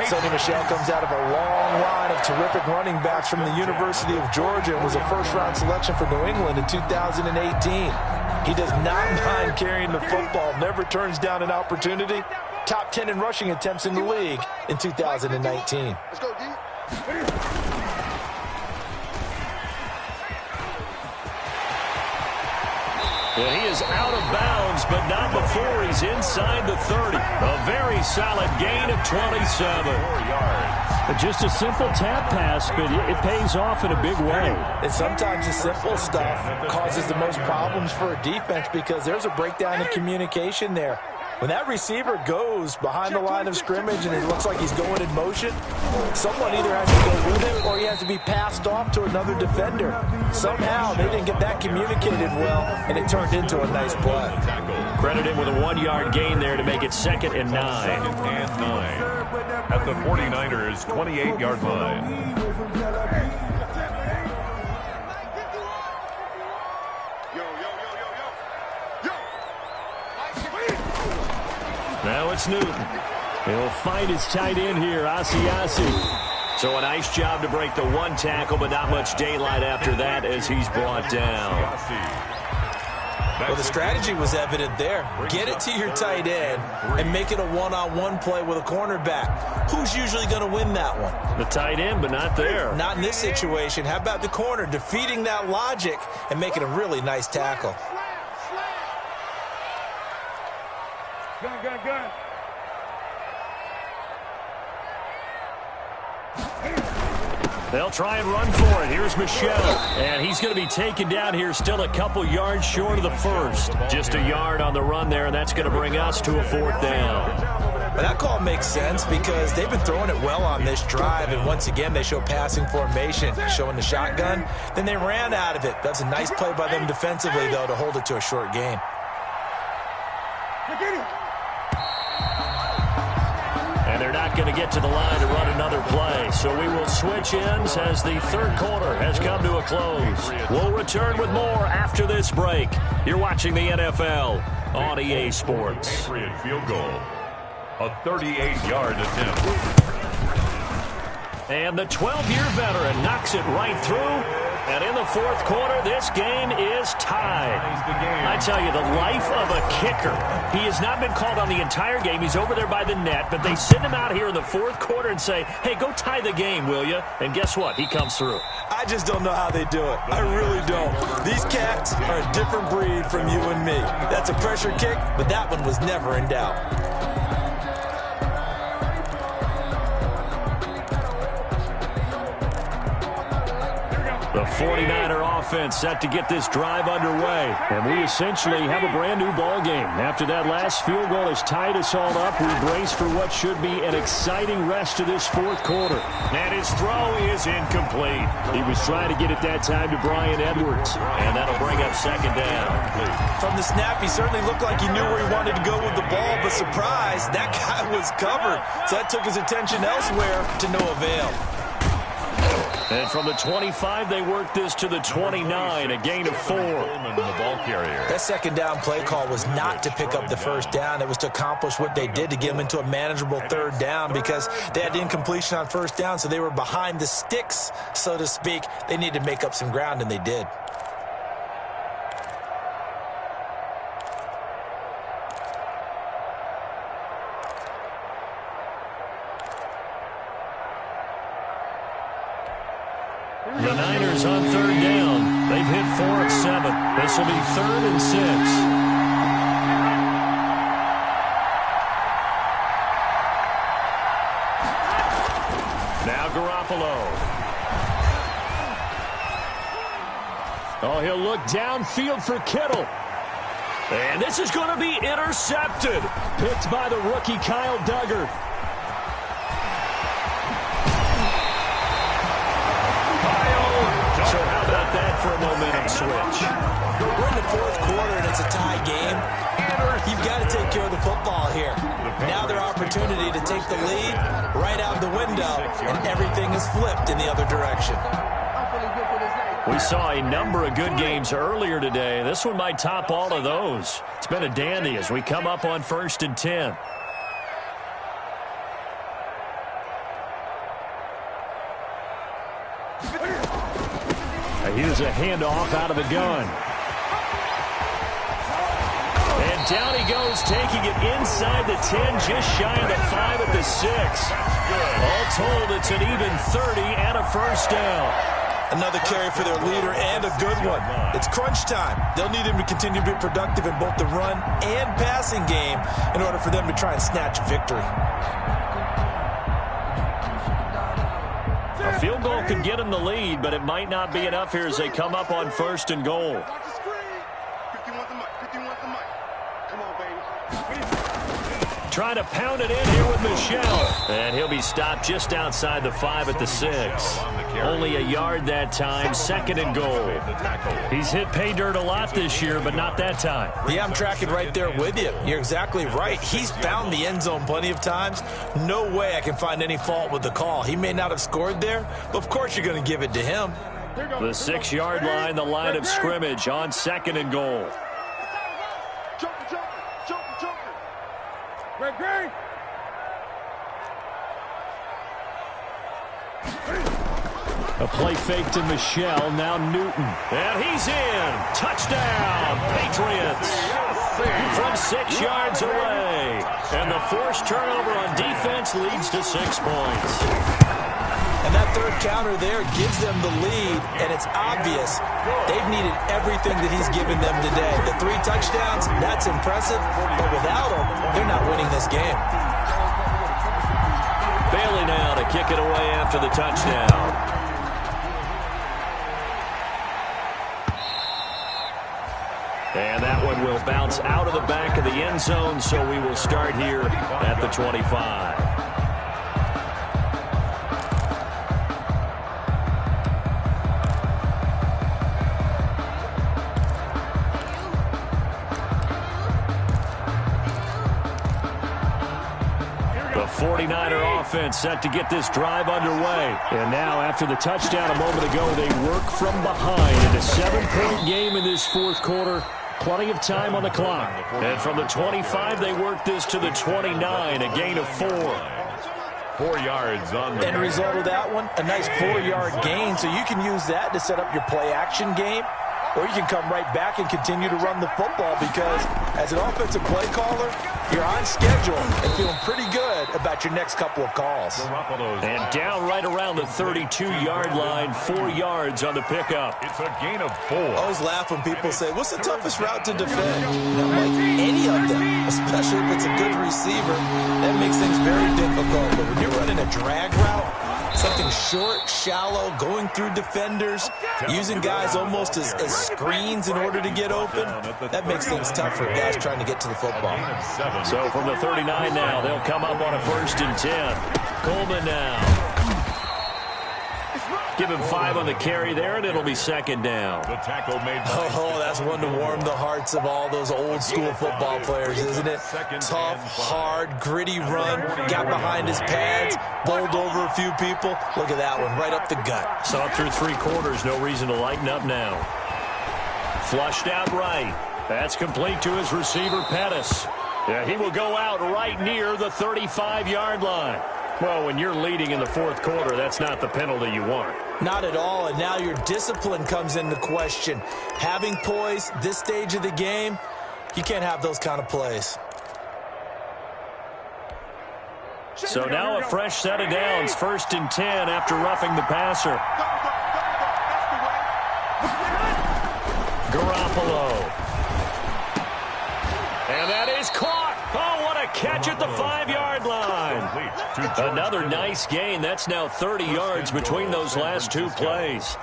Sonny Michel comes out of a long line of terrific running backs from the University of Georgia and was a first-round selection for New England in 2018. He does not mind carrying the football, never turns down an opportunity. Top 10 in rushing attempts in the league in 2019. Let's go, D. And he is out of bounds, but not before he's inside the 30. A very solid gain of 27. Just a simple tap pass, but it pays off in a big way. And sometimes the simple stuff causes the most problems for a defense because there's a breakdown in communication there. When that receiver goes behind the line of scrimmage and it looks like he's going in motion, someone either has to go with him or he has to be passed off to another defender. Somehow they didn't get that communicated well, and it turned into a nice play. Credit him with a 1-yard gain there to make it 2nd and 9. 2nd and 9 at the 49ers' 28-yard line. Now it's Newton. He'll find his tight end here, Asiasi. So a nice job to break the 1 tackle, but not much daylight after that as he's brought down. Well, the strategy was evident there. Get it to your tight end and make it a one-on-one play with a cornerback. Who's usually going to win that one? The tight end, but not there. Not in this situation. How about the corner defeating that logic and making a really nice tackle? Gun. They'll try and run for it. Here's Michel. And he's going to be taken down here still a couple yards short of the 1st. Just a yard on the run there, and that's going to bring us to a 4th down. But that call makes sense because they've been throwing it well on this drive, and once again they show passing formation, showing the shotgun. Then they ran out of it. That's a nice play by them defensively, though, to hold it to a short gain. And they're not going to get to the line to run another play. So we will switch ends as the 3rd quarter has come to a close. We'll return with more after this break. You're watching the NFL on EA Sports. Patriot field goal. A 38-yard attempt. And the 12-year veteran knocks it right through. And in the 4th quarter, this game is tied. I tell you, the life of a kicker. He has not been called on the entire game. He's over there by the net, but they send him out here in the 4th quarter and say, hey, go tie the game, will you? And guess what? He comes through. I just don't know how they do it. I really don't. These cats are a different breed from you and me. That's a pressure kick, but that one was never in doubt. The 49er offense set to get this drive underway. And we essentially have a brand new ball game. After that last field goal has tied us all up, we brace for what should be an exciting rest of this fourth quarter. And his throw is incomplete. He was trying to get it that time to Bryan Edwards. And that'll bring up second down. From the snap, he certainly looked like he knew where he wanted to go with the ball, but surprise, that guy was covered. So that took his attention elsewhere to no avail. And from the 25, they work this to the 29, a gain of 4. The ball carrier. That second down play call was not to pick up the first down. It was to accomplish what they did to get them into a manageable third down because they had incompletion on first down, so they were behind the sticks, so to speak. They needed to make up some ground, and they did. The Niners on third down. They've hit 4 of 7. This will be 3rd and 6. Now Garoppolo. Oh, he'll look downfield for Kittle. And this is going to be intercepted. Picked by the rookie Kyle Duggar. So how about that for a momentum switch? We're in the fourth quarter, and it's a tie game. You've got to take care of the football here. Now their opportunity to take the lead right out the window, and everything is flipped in the other direction. We saw a number of good games earlier today. This one might top all of those. It's been a dandy as we come up on 1st and 10. Here's a handoff out of the gun. And down he goes, taking it inside the 10, just shy of the 5 at the 6. All told, it's an even 30 and a first down. Another carry for their leader and a good one. It's crunch time. They'll need him to continue to be productive in both the run and passing game in order for them to try and snatch victory. A field goal could get them the lead, but it might not be enough here as they come up on 1st and goal. Trying to pound it in here with Michel. And he'll be stopped just outside the 5 at the 6. Only a yard that time, 2nd and goal. He's hit pay dirt a lot this year, but not that time. Yeah, I'm tracking right there with you. You're exactly right. He's found the end zone plenty of times. No way I can find any fault with the call. He may not have scored there, but of course you're going to give it to him. The 6-yard line, the line of scrimmage on 2nd and goal. A play fake to Michel, now Newton. And he's in. Touchdown, Patriots. From 6 yards away. And the forced turnover on defense leads to 6 points. And that third counter there gives them the lead, and it's obvious they've needed everything that he's given them today. The 3 touchdowns, that's impressive, but without him, they're not winning this game. Bailey now to kick it away after the touchdown. And that one will bounce out of the back of the end zone, so we will start here at the 25. The 49er offense set to get this drive underway. And now, after the touchdown a moment ago, they work from behind in a 7-point game in this fourth quarter. Plenty of time on the clock. And from the 25, they work this to the 29, a gain of 4. 4 yards on the End result of that one, a nice 4-yard gain, so you can use that to set up your play-action game, or you can come right back and continue to run the football because as an offensive play caller, you're on schedule and feeling pretty good about your next couple of calls. And down right around the 32-yard line, 4 yards on the pickup. It's a gain of 4. I always laugh when people say, what's the toughest route to defend? And I'm like, any of them, especially if it's a good receiver. That makes things very difficult. But when you're running a drag route, Something short, shallow, going through defenders, using guys almost as screens in order to get open. That makes things tough for guys trying to get to the football. So from the 39 now, they'll come up on a 1st and 10. Coleman now. Give him 5 on the carry there, and it'll be 2nd down. The tackle made. Oh, that's one to warm the hearts of all those old-school football players, isn't it? Tough, hard, gritty run, got behind his pads, bowled over a few people. Look at that one, right up the gut. Saw through 3 quarters, no reason to lighten up now. Flushed out right. That's complete to his receiver, Pettis. Yeah, he will go out right near the 35-yard line. Well, when you're leading in the 4th quarter, that's not the penalty you want. Not at all, and now your discipline comes into question. Having poise this stage of the game, you can't have those kind of plays. So now a fresh set of downs, 1st and 10 after roughing the passer. Garoppolo. And that is caught. Oh, what a catch at the 5-yard line. Another nice gain. That's now 30 yards between those last 2 plays.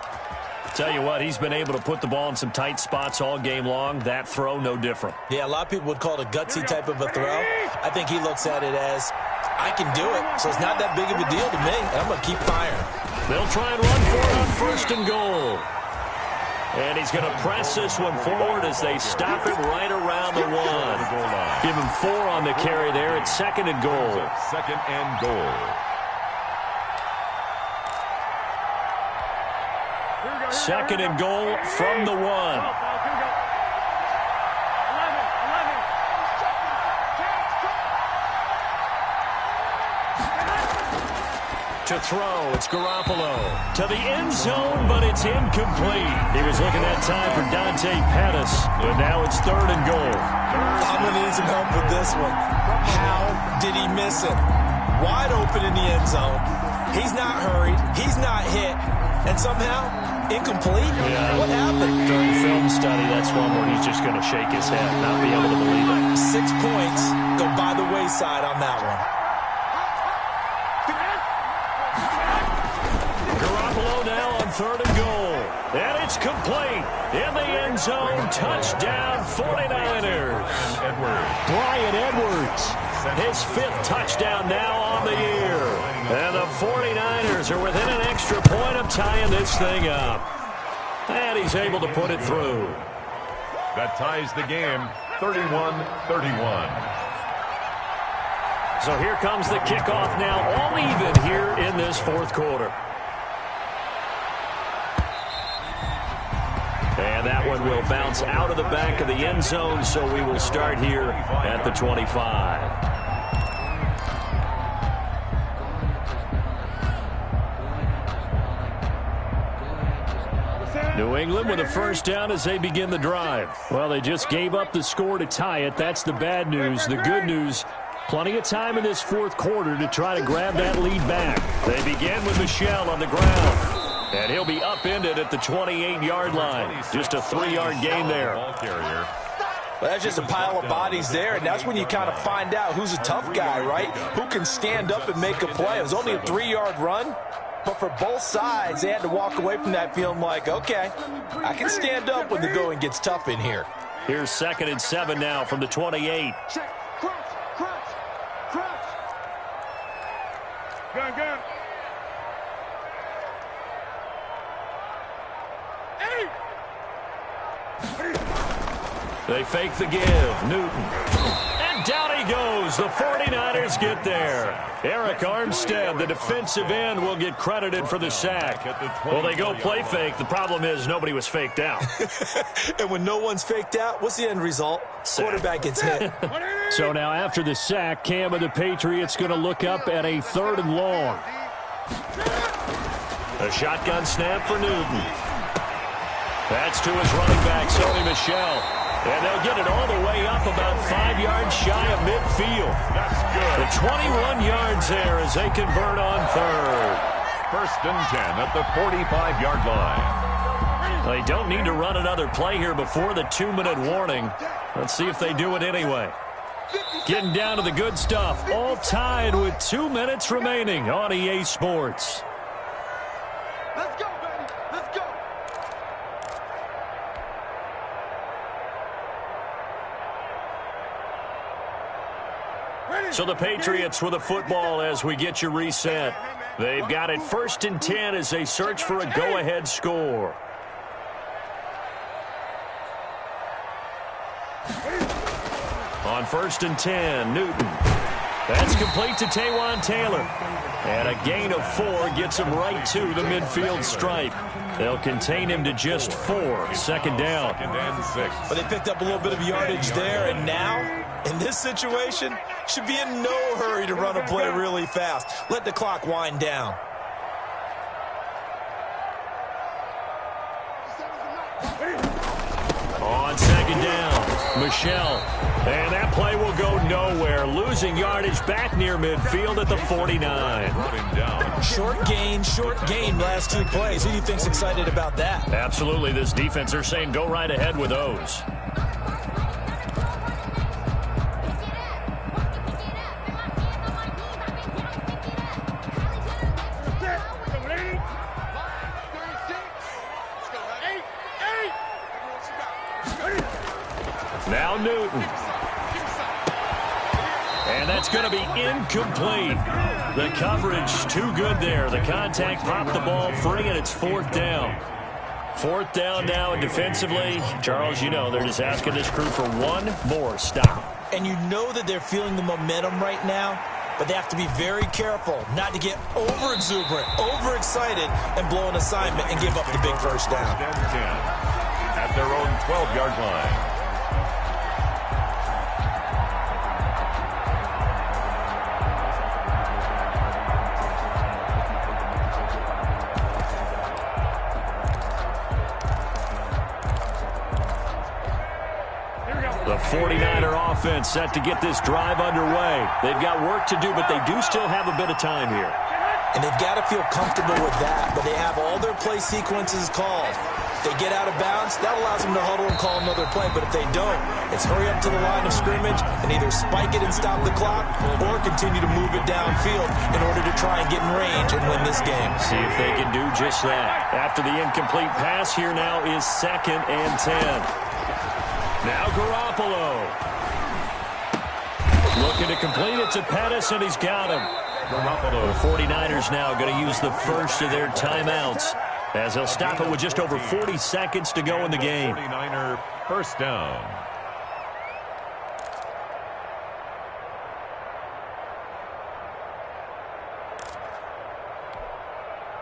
Tell you what, he's been able to put the ball in some tight spots all game long. That throw, no different. Yeah, a lot of people would call it a gutsy type of a throw. I think he looks at it as, I can do it, so it's not that big of a deal to me. I'm going to keep firing. They'll try and run for it on 1st and goal. And he's going to press this one forward as they stop it right around the 1. Give him 4 on the carry there. It's 2nd and goal. 2nd and goal. 2nd and goal from the 1. To throw, it's Garoppolo to the end zone, but it's incomplete. He was looking that time for Dante Pettis, but now it's 3rd and goal. I'm going to need some help with this one. How did he miss it? Wide open in the end zone. He's not hurried. He's not hit. And somehow, incomplete? Yeah. What happened? During film study, that's one where he's just going to shake his head, not be able to believe it. 6 points go by the wayside on that one. Now on 3rd and goal. And it's complete. In the end zone. Touchdown 49ers. Bryan Edwards. His 5th touchdown now on the year. And the 49ers are within an extra point of tying this thing up. And he's able to put it through. That ties the game 31-31. So here comes the kickoff now. All even here in this 4th quarter. And that one will bounce out of the back of the end zone, so we will start here at the 25. New England with a 1st down as they begin the drive. Well, they just gave up the score to tie it. That's the bad news. The good news, plenty of time in this 4th quarter to try to grab that lead back. They begin with Michel on the ground. And he'll be upended at the 28-yard line. Just a 3-yard gain there. Well, that's just a pile of bodies there, and that's when you kind of find out who's a tough guy, right? Who can stand up and make a play. It was only a 3-yard run, but for both sides, they had to walk away from that feeling like, okay, I can stand up when the going gets tough in here. Here's 2nd and 7 now from the 28. Gun. They fake the give. Newton. And down he goes. The 49ers get there. Eric Armstead, the defensive end, will get credited for the sack. Well, they go play fake. The problem is nobody was faked out. And when no one's faked out, what's the end result? Quarterback gets hit. So now after the sack, Cam of the Patriots going to look up at a 3rd and long. A shotgun snap for Newton. That's to his running back, Sony Michel. And they'll get it all the way up about 5 yards shy of midfield. That's good. The 21 yards there as they convert on 3rd. 1st and 10 at the 45-yard line. They don't need to run another play here before the 2-minute warning. Let's see if they do it anyway. Getting down to the good stuff. All tied with 2 minutes remaining on EA Sports. Let's go, baby. Let's go. So the Patriots with the football as we get your reset. They've got it 1st and 10 as they search for a go-ahead score. On 1st and 10, Newton. That's complete to Taywan Taylor. And a gain of 4 gets him right to the midfield stripe. They'll contain him to just 4. 2nd down. 2nd and 6. But they picked up a little bit of yardage there, and now, in this situation, should be in no hurry to run a play really fast. Let the clock wind down. On 2nd down, Michelle. And that play will go nowhere. Losing yardage back near midfield at the 49. Brought him down. Short gain last 2 plays. Who do you think's excited about that? Absolutely, this defense, they're saying go right ahead with those. Now Newton. And that's going to be incomplete. The coverage too good there. The contact popped the ball free, and it's 4th down. 4th down now, and defensively, Charles, you know, they're just asking this crew for one more stop. And you know that they're feeling the momentum right now, but they have to be very careful not to get over-exuberant, overexcited, and blow an assignment and give up the big 1st down. 1st and 10 at their own 12-yard line. The 49er offense set to get this drive underway. They've got work to do, but they do still have a bit of time here. And they've got to feel comfortable with that, but they have all their play sequences called. If they get out of bounds, that allows them to huddle and call another play, but if they don't, it's hurry up to the line of scrimmage and either spike it and stop the clock or continue to move it downfield in order to try and get in range and win this game. See if they can do just that. After the incomplete pass, here now is 2nd and 10. Now Garoppolo. Looking to complete it to Pettis, and he's got him. Garoppolo. The 49ers now going to use the first of their timeouts as they'll stop it with just over 40 seconds to go in the game. 49er 1st down.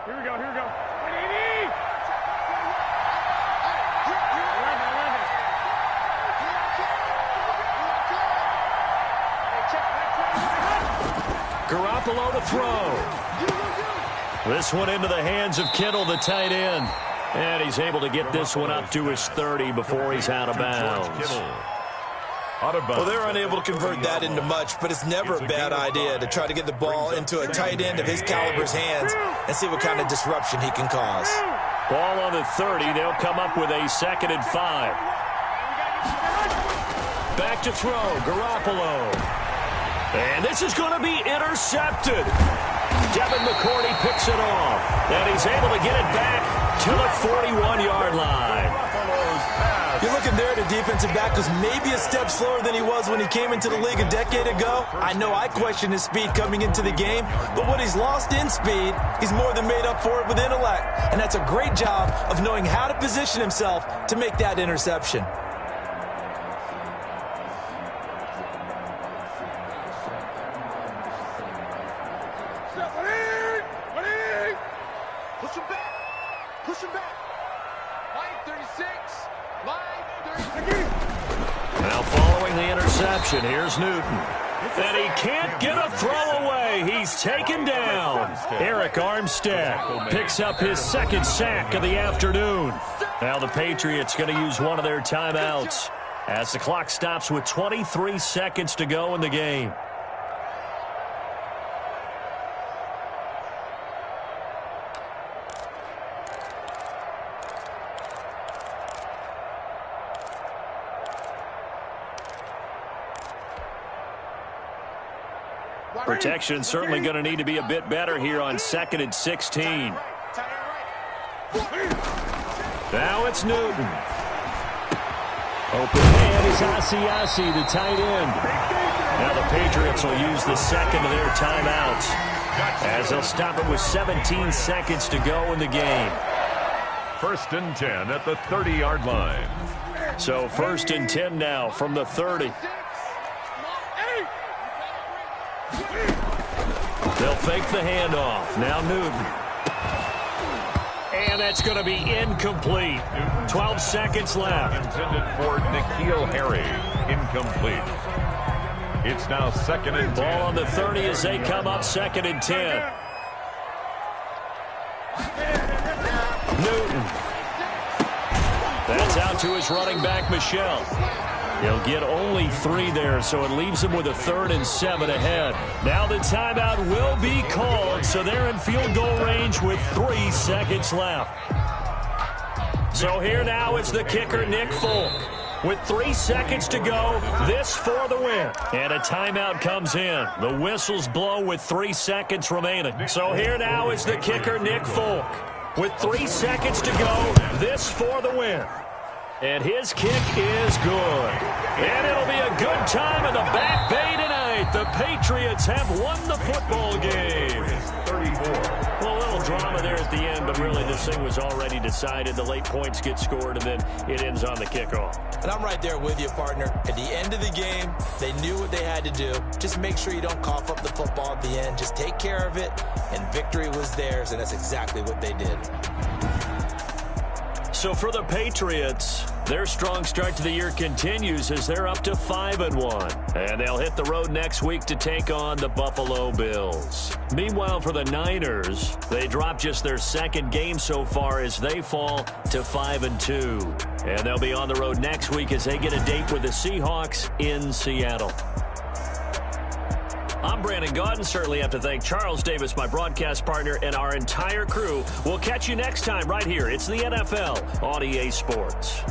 Here we go. Garoppolo to throw. This one into the hands of Kittle, the tight end. And he's able to get this one up to his 30 before he's out of bounds. Well, they're unable to convert that into much, but it's never a bad idea to try to get the ball into a tight end of his caliber's hands and see what kind of disruption he can cause. Ball on the 30. They'll come up with a 2nd and 5. Back to throw. Garoppolo. And this is going to be intercepted. Devin McCourty picks it off. And he's able to get it back to the 41-yard line. You're looking there at a defensive back who's maybe a step slower than he was when he came into the league a decade ago. I know I questioned his speed coming into the game, but what he's lost in speed, he's more than made up for it with intellect. And that's a great job of knowing how to position himself to make that interception. Push him back. Line 36. Line 36. Now following the interception, here's Newton. And he can't get a throw away. He's taken down. Eric Armstead picks up his 2nd sack of the afternoon. Now the Patriots going to use one of their timeouts as the clock stops with 23 seconds to go in the game. Protection certainly going to need to be a bit better here on 2nd and 16. Now it's Newton. Open man is Asiasi, the tight end. Now the Patriots will use the second of their timeouts as they'll stop it with 17 seconds to go in the game. 1st and 10 at the 30-yard line. So 1st and 10 now from the 30. They'll fake the handoff. Now Newton. And that's going to be incomplete. 12 seconds left. Intended for N'Keal Harry. Incomplete. It's now 2nd and 10. Ball on the 30 as they come up 2nd and 10. Newton. That's out to his running back, Michel. He'll get only 3 there, so it leaves him with a 3rd and 7 ahead. Now the timeout will be called, so they're in field goal range with 3 seconds left. So here now is the kicker, Nick Folk. With 3 seconds to go, this for the win. And a timeout comes in. The whistles blow with 3 seconds remaining. So here now is the kicker, Nick Folk. With 3 seconds to go, this for the win. And his kick is good. And it'll be a good time in the Back Bay tonight. The Patriots have won the football game. 34. Well, a little drama there at the end, but really this thing was already decided. The late points get scored, and then it ends on the kickoff. And I'm right there with you, partner. At the end of the game, they knew what they had to do. Just make sure you don't cough up the football at the end. Just take care of it, and victory was theirs, and that's exactly what they did. So for the Patriots, their strong start to the year continues as they're up to 5-1. And they'll hit the road next week to take on the Buffalo Bills. Meanwhile, for the Niners, they dropped just their 2nd game so far as they fall to 5-2. And they'll be on the road next week as they get a date with the Seahawks in Seattle. I'm Brandon Gaudin. Certainly have to thank Charles Davis, my broadcast partner, and our entire crew. We'll catch you next time right here. It's the NFL on EA Sports.